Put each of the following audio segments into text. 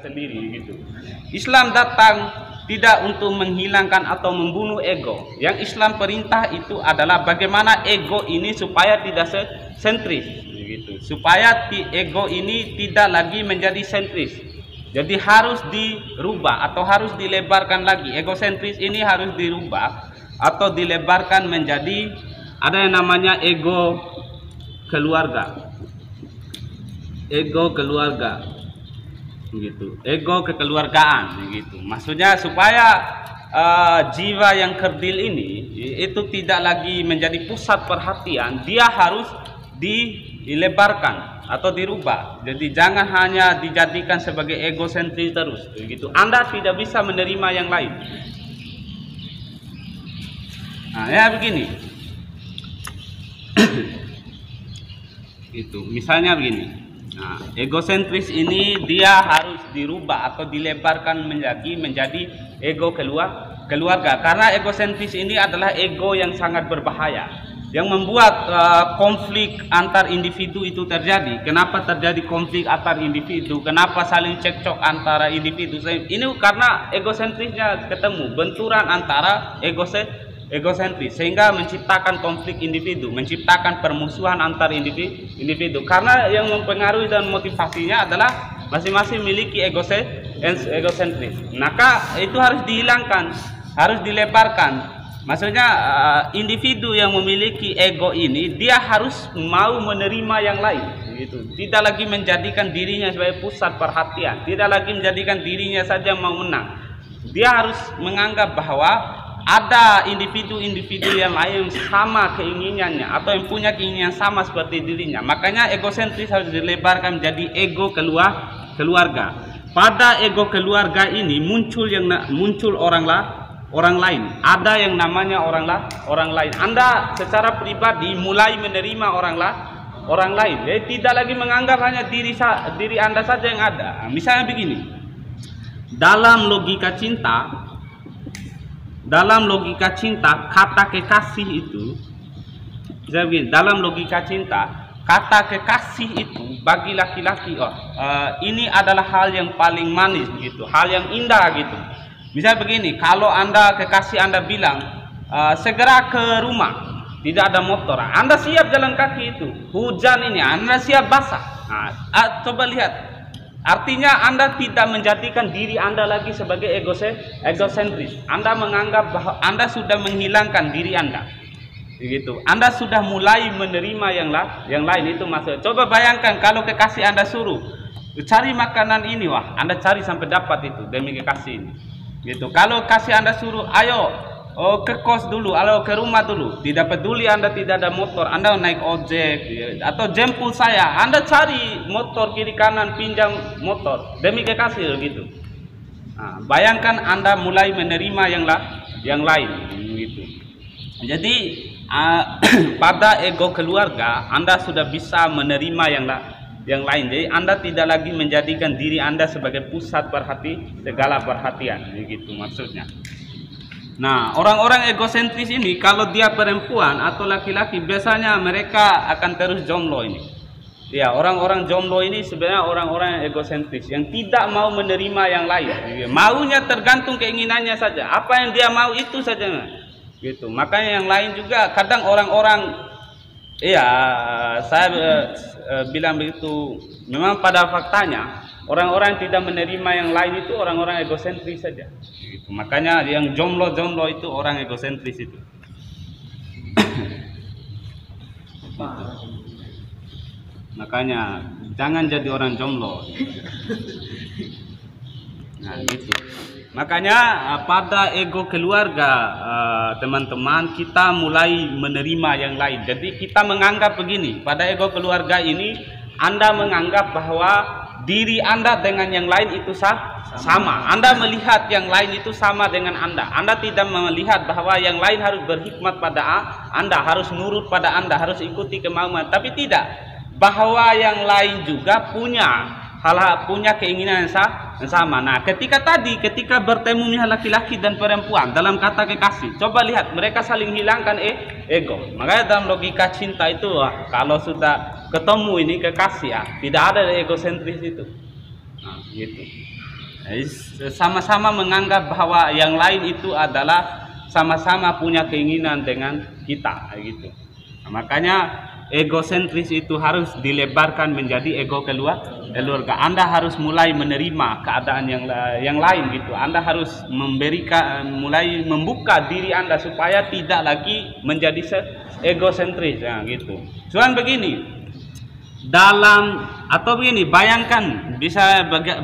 sendiri gitu. Islam datang tidak untuk menghilangkan atau membunuh ego. Yang Islam perintah itu adalah bagaimana ego ini supaya tidak sentris gitu. Supaya ego ini tidak lagi menjadi sentris. Jadi harus dirubah atau harus dilebarkan lagi. Egosentris ini harus dirubah atau dilebarkan menjadi ada yang namanya ego keluarga. Ego keluarga. Gitu. Ego kekeluargaan gitu. Maksudnya supaya jiwa yang kerdil ini itu tidak lagi menjadi pusat perhatian, dia harus dilebarkan atau dirubah. Jadi jangan hanya dijadikan sebagai egosentris terus gitu. Anda tidak bisa menerima yang lain. Nah, ya begini. Itu misalnya begini. Nah, egosentris ini dia harus dirubah atau dilebarkan menjadi ego keluarga, karena egosentris ini adalah ego yang sangat berbahaya, yang membuat konflik antar individu itu terjadi. Kenapa terjadi konflik antar individu? Kenapa saling cekcok antara individu? Ini karena egosentrisnya ketemu, benturan antara egosentris sehingga menciptakan konflik individu, menciptakan permusuhan antar individu karena yang mempengaruhi dan motivasinya adalah masing-masing memiliki egosentris. Maka itu harus dihilangkan, harus dilebarkan. Maksudnya individu yang memiliki ego ini dia harus mau menerima yang lain gitu. Tidak lagi menjadikan dirinya sebagai pusat perhatian, tidak lagi menjadikan dirinya saja mau menang. Dia harus menganggap bahwa ada individu-individu yang lain yang sama keinginannya atau yang punya keinginan sama seperti dirinya. Makanya egosentris harus dilebarkan menjadi ego keluarga. Pada ego keluarga ini muncul orang lain. Ada yang namanya orang lain. Anda secara pribadi mulai menerima orang lain. Jadi tidak lagi menganggap hanya diri Anda saja yang ada. Misalnya begini. Dalam logika cinta, kata kekasih itu, dalam logika cinta, kata kekasih itu bagi laki-laki, ini adalah hal yang paling manis gitu, hal yang indah gitu. Misalnya begini, kalau kekasih Anda bilang segera ke rumah, tidak ada motor, Anda siap jalan kaki itu, hujan ini, Anda siap basah. Nah, coba lihat. Artinya Anda tidak menjadikan diri Anda lagi sebagai egosentris. Anda menganggap bahwa Anda sudah menghilangkan diri Anda. Begitu. Anda sudah mulai menerima yang lain, itu maksudnya. Coba bayangkan kalau kekasih Anda suruh cari makanan ini, wah, Anda cari sampai dapat itu demi kekasih ini. Gitu. Kalau kasih Anda suruh, ayo ke kos dulu, atau ke rumah dulu, tidak peduli Anda tidak ada motor, Anda naik ojek atau jemput saya, Anda cari motor kiri kanan, pinjam motor demi kekasih gitu. Nah, bayangkan Anda mulai menerima yang lain gitu. Jadi pada ego keluarga Anda sudah bisa menerima yang lain. Jadi Anda tidak lagi menjadikan diri Anda sebagai pusat segala perhatian begitu maksudnya. Nah, orang-orang egosentris ini kalau dia perempuan atau laki-laki biasanya mereka akan terus jomblo ini. Ya, orang-orang jomblo ini sebenarnya orang-orang yang egosentris yang tidak mau menerima yang lain. Maunya tergantung keinginannya saja. Apa yang dia mau itu saja. Gitu. Makanya yang lain juga kadang orang-orang saya bilang begitu. Memang pada faktanya orang-orang yang tidak menerima yang lain itu orang-orang egosentris saja. Gitu. Makanya yang jomblo itu orang egosentris itu. Makanya jangan jadi orang jomblo. Nah, gitu. Makanya pada ego keluarga teman-teman kita mulai menerima yang lain. Jadi kita menganggap begini, pada ego keluarga ini Anda menganggap bahwa diri Anda dengan yang lain itu sama. Anda melihat yang lain itu sama dengan Anda. Anda tidak melihat bahwa yang lain harus berhikmat pada Anda, harus nurut pada Anda, harus ikuti kemauan. Tapi tidak, bahwa yang lain juga punya keinginan yang sama. Nah, ketika bertemunya laki-laki dan perempuan dalam kata kekasih, coba lihat mereka saling hilangkan ego. Makanya dalam logika cinta itu kalau sudah ketemu ini kekasih tidak ada egosentris itu. Nah, gitu. Sama-sama menganggap bahwa yang lain itu adalah sama-sama punya keinginan dengan kita, gitu. Nah, makanya egosentris itu harus dilebarkan menjadi ego keluarga. Anda harus mulai menerima keadaan yang lain, gitu. Anda harus mulai membuka diri Anda supaya tidak lagi menjadi egosentris, ya, gitu. Cuman begini,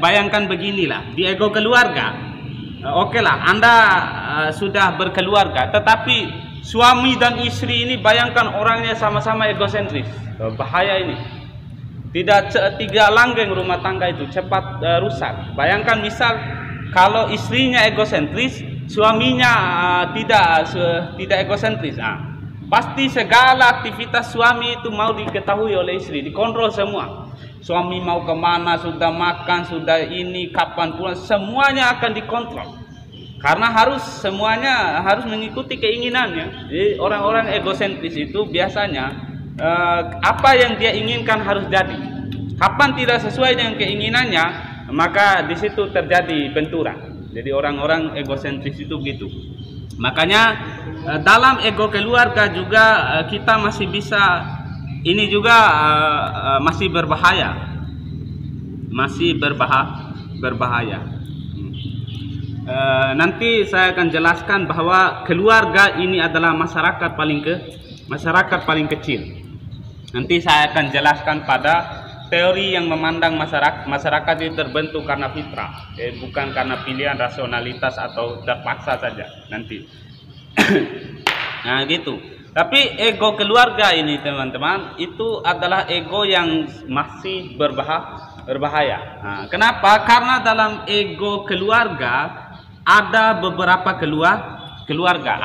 bayangkan beginilah, di ego keluarga. Oke lah, Anda sudah berkeluarga, tetapi suami dan istri ini bayangkan orangnya sama-sama egosentris. Bahaya ini. Tidak langgeng rumah tangga itu, cepat rusak. Bayangkan misal kalau istrinya egosentris, suaminya tidak egosentris. Pasti segala aktivitas suami itu mau diketahui oleh istri, dikontrol semua. Suami mau kemana, sudah makan, sudah ini, kapan pulang, semuanya akan dikontrol. Karena semuanya harus mengikuti keinginannya. Jadi orang-orang egosentris itu biasanya apa yang dia inginkan harus jadi. Kapan tidak sesuai dengan keinginannya, maka di situ terjadi benturan. Jadi orang-orang egosentris itu gitu. Makanya dalam ego keluarga juga kita masih bisa, ini juga masih berbahaya, nanti saya akan jelaskan bahwa keluarga ini adalah masyarakat paling kecil. Nanti saya akan jelaskan pada teori yang memandang masyarakat itu terbentuk karena fitrah, bukan karena pilihan rasionalitas atau terpaksa saja nanti. Nah, gitu. Tapi ego keluarga ini, teman-teman, itu adalah ego yang masih berbahaya. Nah, kenapa? Karena dalam ego keluarga ada beberapa keluarga.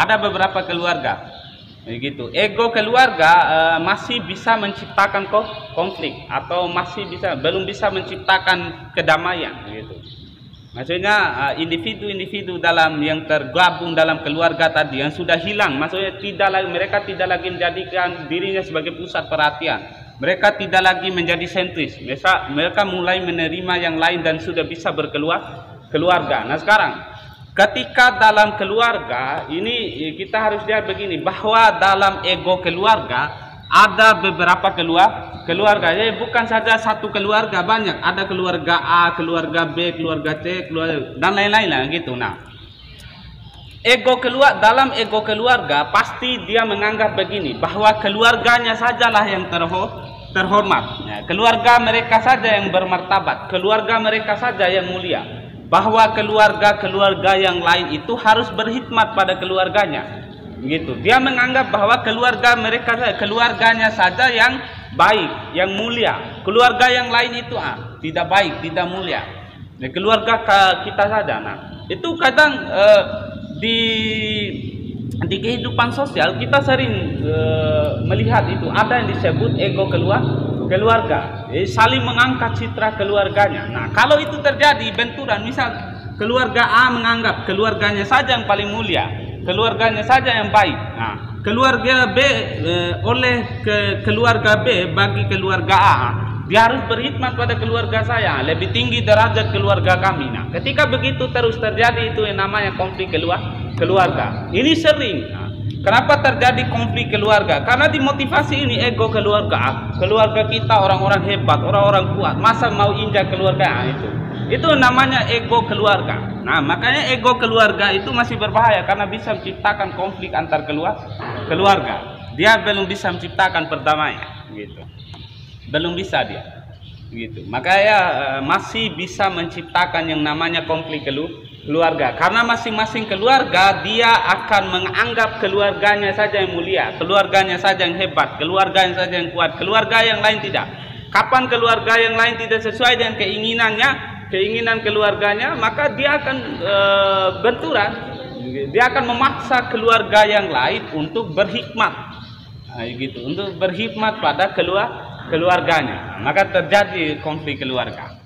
Begitu. Ego keluarga masih bisa menciptakan konflik atau belum bisa menciptakan kedamaian, gitu. Maksudnya individu-individu yang tergabung dalam keluarga tadi yang sudah hilang, maksudnya mereka tidak lagi menjadikan dirinya sebagai pusat perhatian. Mereka tidak lagi menjadi sentris. Mereka mulai menerima yang lain dan sudah bisa berkeluarga. Nah, sekarang ketika dalam keluarga ini kita harus lihat begini, bahwa dalam ego keluarga ada beberapa keluarga. Jadi bukan saja satu keluarga, banyak. Ada keluarga A, keluarga B, keluarga C, dan lain-lain lah, gitu. Nah, dalam ego keluarga pasti dia menganggap begini, bahwa keluarganya sajalah yang terhormat. Ya, keluarga mereka saja yang bermartabat, keluarga mereka saja yang mulia. Bahwa keluarga yang lain itu harus berkhidmat pada keluarganya. Gitu. Dia menganggap bahwa keluarganya saja yang baik, yang mulia. Keluarga yang lain itu tidak baik, tidak mulia. Nah, keluarga kita saja. Nah, itu kadang di kehidupan sosial kita sering melihat itu ada yang disebut ego keluarga. Saling mengangkat citra keluarganya. Nah, kalau itu terjadi benturan, misal keluarga A menganggap keluarganya saja yang paling mulia, keluarganya saja yang baik. Nah, keluarga B oleh keluarga B bagi keluarga A, dia harus berkhidmat pada keluarga saya, lebih tinggi derajat keluarga kami. Nah, ketika begitu terus terjadi itu yang namanya konflik keluarga. Ini sering. Nah, kenapa terjadi konflik keluarga? Karena dimotivasi ini ego keluarga. Keluarga kita orang-orang hebat, orang-orang kuat. Masa mau injak keluarga? Itu namanya ego keluarga. Nah, makanya ego keluarga itu masih berbahaya karena bisa menciptakan konflik antar keluarga. Dia belum bisa menciptakan perdamaian, gitu. Belum bisa dia, gitu. Makanya masih bisa menciptakan yang namanya konflik keluarga. Karena masing-masing keluarga dia akan menganggap keluarganya saja yang mulia, keluarganya saja yang hebat, keluarganya saja yang kuat, keluarga yang lain tidak. Kapan keluarga yang lain tidak sesuai dengan keinginan keluarganya, maka dia akan benturan. Dia akan memaksa keluarga yang lain untuk berhikmat, gitu, untuk berhikmat pada keluarganya. Maka terjadi konflik keluarga.